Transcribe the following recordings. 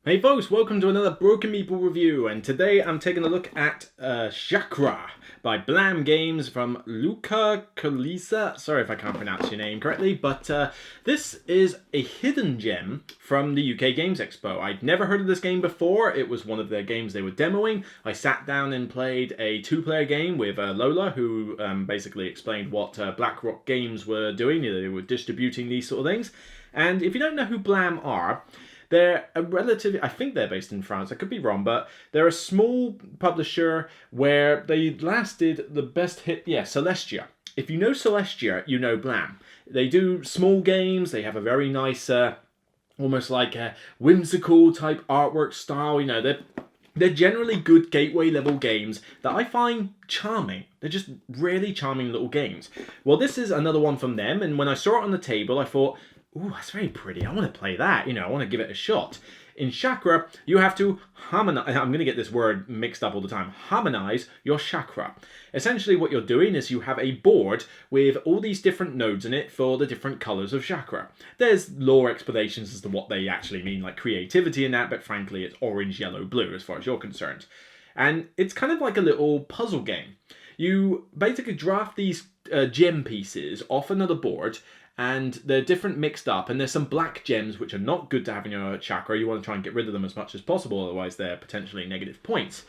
Hey folks, welcome to another Broken Meeple review, and today I'm taking a look at Chakra by Blam Games from Luca Kalisa. Sorry if I can't pronounce your name correctly, but this is a hidden gem from the UK Games Expo. I'd never heard of this game before. It was one of their games they were demoing. I sat down and played a two-player game with Lola, who basically explained what BlackRock Games were doing. They were distributing these sort of things. And if you don't know who Blam are, they're a relatively, I think they're based in France, I could be wrong, but they're a small publisher where they last did the best hit, Celestia. If you know Celestia, you know Blam. They do small games, they have a very nice, almost like a whimsical type artwork style, they're generally good gateway level games that I find charming. They're just really charming little games. Well, this is another one from them, and when I saw it on the table, I thought, ooh, that's very pretty. I want to play that. I want to give it a shot. In Chakra, you have to harmonize. I'm going to get this word mixed up all the time. Harmonize your chakra. Essentially, what you're doing is you have a board with all these different nodes in it for the different colors of chakra. There's lore explanations as to what they actually mean, like creativity and that, but frankly, it's orange, yellow, blue as far as you're concerned. And it's kind of like a little puzzle game. You basically draft these gem pieces off another board, and they're different mixed up, and there's some black gems which are not good to have in your chakra. You want to try and get rid of them as much as possible, otherwise they're potentially negative points.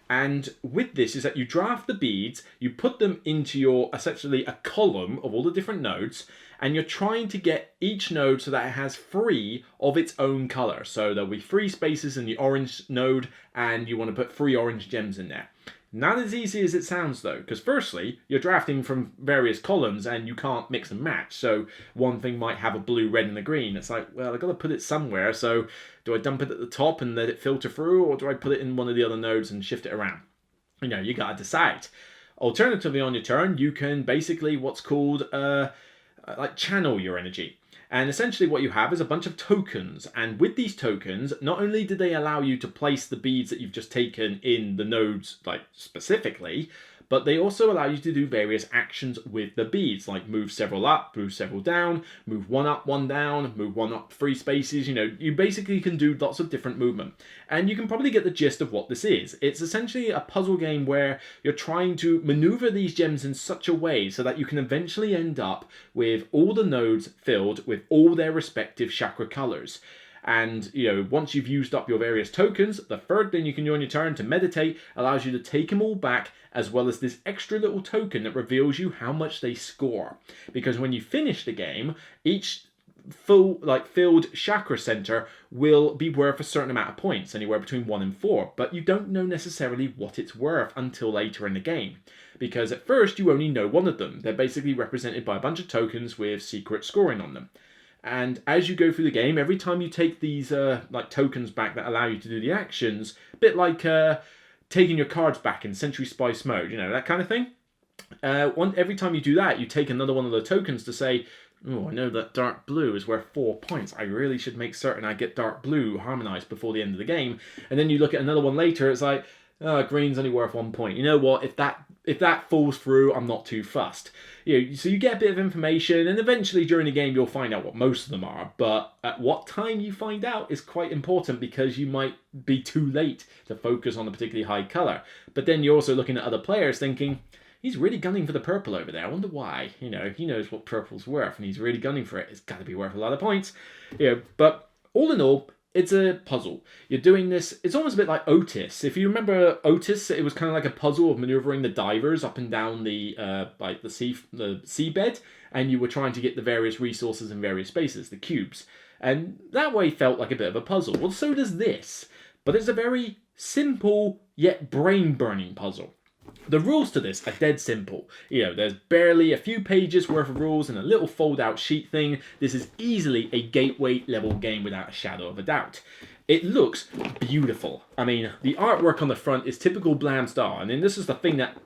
And with this is that you draft the beads, you put them into your, essentially a column of all the different nodes, and you're trying to get each node so that it has 3 of its own color. So there'll be 3 spaces in the orange node, and you want to put 3 orange gems in there. Not as easy as it sounds though, because firstly, you're drafting from various columns and you can't mix and match. So one thing might have a blue, red, and a green. It's like, well, I've got to put it somewhere. So do I dump it at the top and let it filter through, or do I put it in one of the other nodes and shift it around? You got to decide. Alternatively, on your turn, you can basically what's called like channel your energy. And essentially what you have is a bunch of tokens. And with these tokens, not only do they allow you to place the beads that you've just taken in the nodes, like specifically, but they also allow you to do various actions with the beads, like move several up, move several down, move one up, one down, move one up 3 spaces. You basically can do lots of different movement. And you can probably get the gist of what this is. It's essentially a puzzle game where you're trying to maneuver these gems in such a way so that you can eventually end up with all the nodes filled with all their respective chakra colors. And, once you've used up your various tokens, the third thing you can do on your turn to meditate allows you to take them all back, as well as this extra little token that reveals you how much they score. Because when you finish the game, each filled chakra center will be worth a certain amount of points, anywhere between 1 and 4, but you don't know necessarily what it's worth until later in the game. Because at first you only know one of them. They're basically represented by a bunch of tokens with secret scoring on them. And as you go through the game, every time you take these tokens back that allow you to do the actions, a bit like taking your cards back in Century Spice mode, that kind of thing. Every time you do that, you take another one of the tokens to say, oh, I know that dark blue is worth 4 points. I really should make certain I get dark blue harmonized before the end of the game. And then you look at another one later, it's like, oh, green's only worth 1 point. You know what? If that falls through, I'm not too fussed. So you get a bit of information, and eventually during the game you'll find out what most of them are. But at what time you find out is quite important, because you might be too late to focus on a particularly high color. But then you're also looking at other players thinking, he's really gunning for the purple over there. I wonder why. He knows what purple's worth, and he's really gunning for it. It's got to be worth a lot of points. But all in all, it's a puzzle. You're doing this, it's almost a bit like Otis. If you remember Otis, it was kind of like a puzzle of maneuvering the divers up and down the seabed, and you were trying to get the various resources in various spaces, the cubes. And that way felt like a bit of a puzzle. Well, so does this. But it's a very simple yet brain-burning puzzle. The rules to this are dead simple. There's barely a few pages worth of rules and a little fold-out sheet thing. This is easily a gateway level game without a shadow of a doubt. It looks beautiful. I mean, the artwork on the front is typical Blam style, and then this is the thing that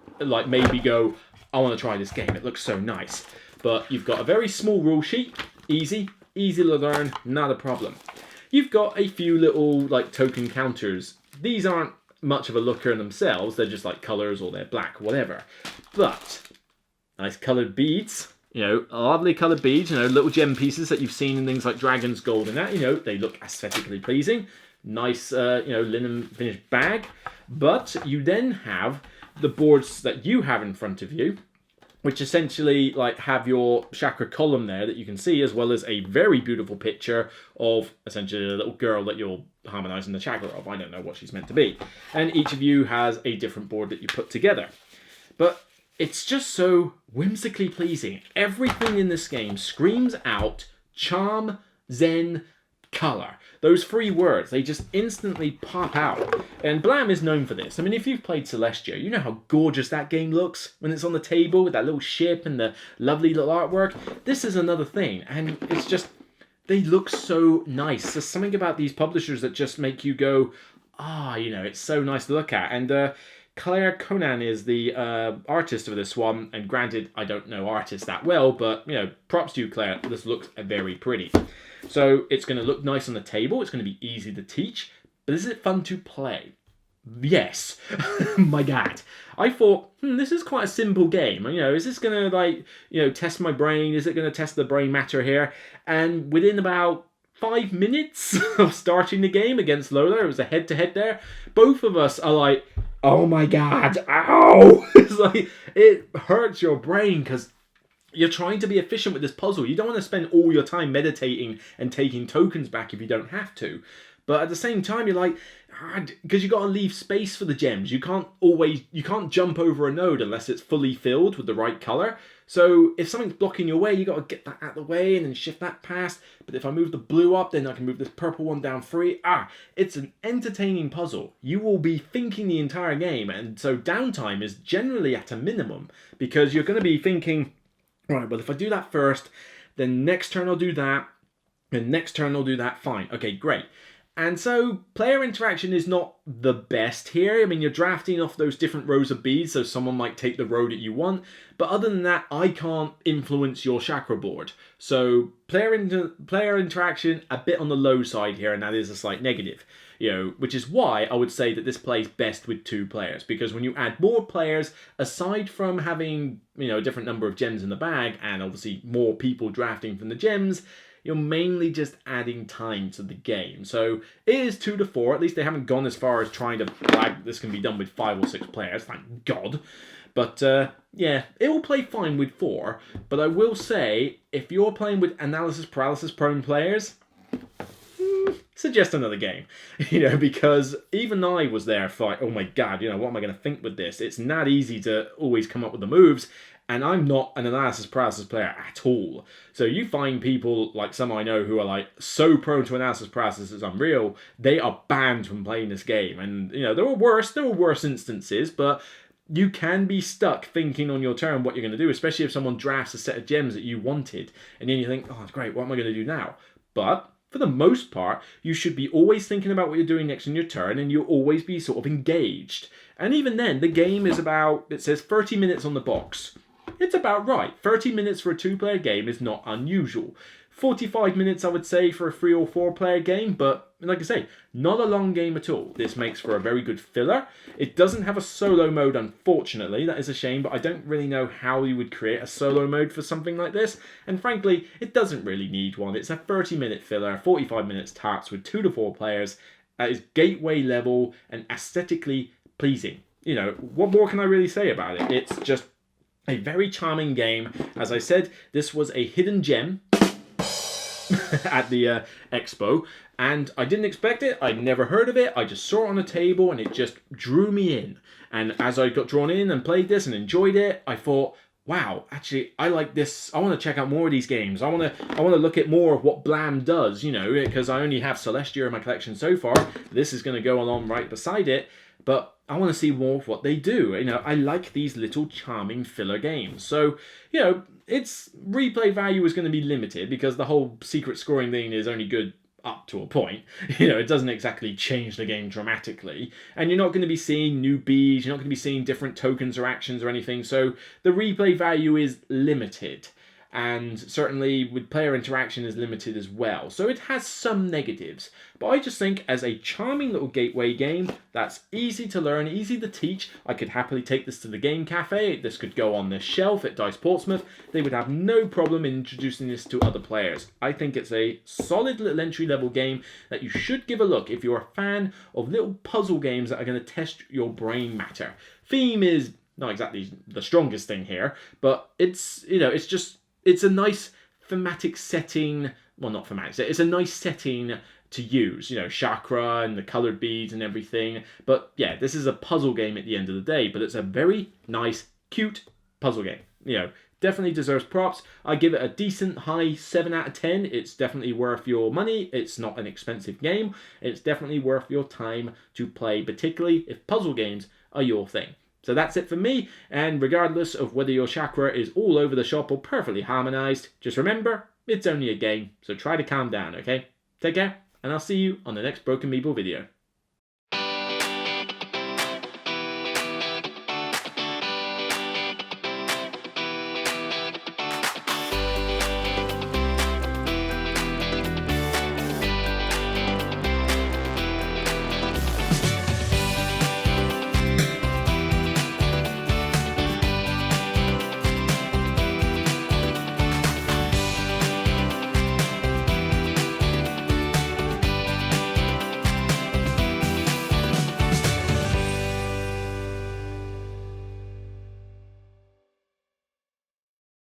made me go, I want to try this game. It looks so nice. But you've got a very small rule sheet, easy to learn, not a problem. You've got a few little token counters. These aren't much of a looker in themselves, they're just like colors, or they're black, whatever. But nice colored beads, lovely colored beads, little gem pieces that you've seen in things like Dragon's Gold and that, they look aesthetically pleasing. nice, linen finished bag. But you then have the boards that you have in front of you, which essentially like have your chakra column there that you can see, as well as a very beautiful picture of essentially a little girl that you're harmonizing the chakra of. I don't know what she's meant to be. And each of you has a different board that you put together. But it's just so whimsically pleasing. Everything in this game screams out charm, zen, color. Those three words, they just instantly pop out. And Blam is known for this. I mean, if you've played Celestia, you know how gorgeous that game looks when it's on the table with that little ship and the lovely little artwork. This is another thing, and it's just, they look so nice. There's something about these publishers that just make you go, it's so nice to look at. And Claire Conan is the artist of this one, and granted, I don't know artists that well, but, props to you, Claire. This looks very pretty. So it's going to look nice on the table. It's going to be easy to teach. But is it fun to play? Yes. My God. I thought, this is quite a simple game. Is this going to, test my brain? Is it going to test the brain matter here? And within about 5 minutes of starting the game against Lola, it was a head-to-head there, both of us are like, oh my God, ow! It's like, it hurts your brain because you're trying to be efficient with this puzzle. You don't want to spend all your time meditating and taking tokens back if you don't have to. But at the same time, you're like, because you got to leave space for the gems. You can't jump over a node unless it's fully filled with the right color. So if something's blocking your way, you got to get that out of the way and then shift that past. But if I move the blue up, then I can move this purple one down free. It's an entertaining puzzle. You will be thinking the entire game. And so downtime is generally at a minimum because you're going to be thinking, right, well, if I do that first, then next turn I'll do that, and next turn I'll do that, fine. Okay, great. And so player interaction is not the best here. I mean, you're drafting off those different rows of beads, so someone might take the row that you want. But other than that, I can't influence your chakra board. So player interaction, a bit on the low side here, and that is a slight negative. Which is why I would say that this plays best with 2 players. Because when you add more players, aside from having, a different number of gems in the bag, and obviously more people drafting from the gems, you're mainly just adding time to the game. So it is 2 to 4. At least they haven't gone as far as trying to flag this can be done with 5 or 6 players, thank God. But it will play fine with 4. But I will say, if you're playing with analysis paralysis prone players, suggest another game, because even I was there for like, oh my God, what am I going to think with this? It's not easy to always come up with the moves, and I'm not an analysis paralysis player at all. So you find people like some I know who are like so prone to analysis paralysis it's unreal, they are banned from playing this game. And there were worse instances, but you can be stuck thinking on your turn what you're going to do, especially if someone drafts a set of gems that you wanted, and then you think, oh, great, what am I going to do now? But for the most part, you should be always thinking about what you're doing next in your turn, and you'll always be sort of engaged. And even then, the game is it says 30 minutes on the box. It's about right. 30 minutes for a 2-player game is not unusual. 45 minutes, I would say, for a 3 or 4-player game, but like I say, not a long game at all. This makes for a very good filler. It doesn't have a solo mode, unfortunately. That is a shame, but I don't really know how you would create a solo mode for something like this. And frankly, it doesn't really need one. It's a 30-minute filler, 45 minutes tops with 2 to 4 players. That is gateway level and aesthetically pleasing. What more can I really say about it? It's just a very charming game. As I said, this was a hidden gem at the expo, and I didn't expect it. I'd never heard of it. I just saw it on a table and it just drew me in. And as I got drawn in and played this and enjoyed it, I thought, wow, actually I like this. I want to check out more of these games. I want to look at more of what Blam does, because I only have Celestia in my collection so far. This is going to go along right beside it, but I want to see more of what they do. I like these little charming filler games. So, its replay value is going to be limited because the whole secret scoring thing is only good up to a point. It doesn't exactly change the game dramatically. And you're not going to be seeing new bees, you're not going to be seeing different tokens or actions or anything. So the replay value is limited. and certainly with player interaction is limited as well. So it has some negatives, but I just think as a charming little gateway game that's easy to learn, easy to teach, I could happily take this to the game cafe. This could go on the shelf at Dice Portsmouth. They would have no problem in introducing this to other players. I think it's a solid little entry level game that you should give a look if you're a fan of little puzzle games that are going to test your brain matter. Theme is not exactly the strongest thing here, but it's, you know, it's a nice thematic setting. Well, not thematic. It's a nice setting to use, you know, chakra and the colored beads and everything. But yeah, this is a puzzle game at the end of the day, but it's a very nice, cute puzzle game. You know, definitely deserves props. I give it a decent high 7 out of 10. It's definitely worth your money. It's not an expensive game. It's definitely worth your time to play, particularly if puzzle games are your thing. So that's it for me, and regardless of whether your chakra is all over the shop or perfectly harmonized, just remember, it's only a game, so try to calm down, okay? Take care, and I'll see you on the next Broken Meeple video.